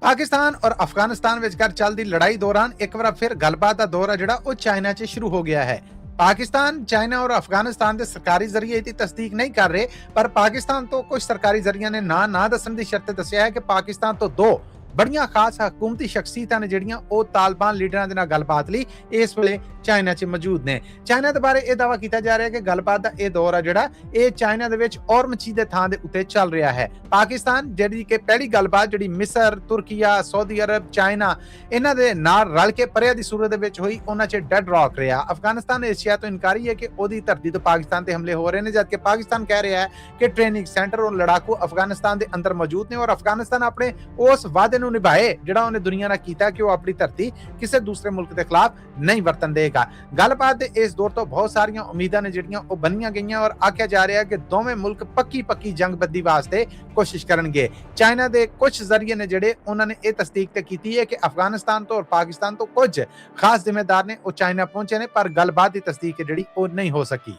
पाकिस्तान और अफगानिस्तान विचकार चलती लड़ाई दौरान एक बार फिर गलबात का दौर है जिहड़ा वो चाइना च शुरू हो गया है। पाकिस्तान चाइना और अफगानिस्तान के सरकारी जरिए इसकी तस्दीक नहीं कर रहे, पर पाकिस्तान तो कुछ सरकारी जरिया ने ना दसन की शर्त दसिया है कि पाकिस्तान तो दो बड़ियां खास हुकूमती शख्सियतां ने जिहड़ियां ओ तालिबान लीडरां दे नाल गलबात लई इस वेले चाइना च मौजूद ने। चाइना दे बारे यह दावा किया जा रहा है कि गलबात का यह दौर है जिहड़ा ये चाइना दे विच और मचीदे थां दे उत्ते चल रहा है। पाकिस्तान जिहड़ी कि पहली गलबात जिहड़ी मिस्र, तुर्किया, सऊदी अरब, चाइना इन्हां दे नाल रल के परे दी सूरत दे विच होई, उन्हां च डेड रॉक रहा। अफगानिस्तान एशिया तो इनकारी है कि ओदी धरती तो पाकिस्तान ते हमले हो रहे हैं, जबकि पाकिस्तान कह रहा है कि ट्रेनिंग सेंटर और लड़ाकू अफगानिस्तान के अंदर मौजूद ने और अफगानिस्तान अपने उस वादे नूं निभाए जिहड़ा उन्हें दुनिया नाल कीता कि वो अपनी धरती किसी दूसरे मुल्क के खिलाफ नहीं वरतन देगा। गलबात दे इस दौर तो बहुत सारियां उम्मीदां ने जिहड़ियां वो बनियां गईयां और आख्या जा रहा है कि दोवें मुल्क पक्की जंगबंदी वास्ते कोशिश करनगे। चाइना दे कुछ जरिए ने जिहड़े उन्होंने ये तस्दीक ते कीती है कि अफगानिस्तान तो और पाकिस्तान तो कुछ खास जिम्मेदार ने वो चाइना पहुंचे ने, पर गलबात की तस्दीक जिहड़ी वो नहीं हो सकी।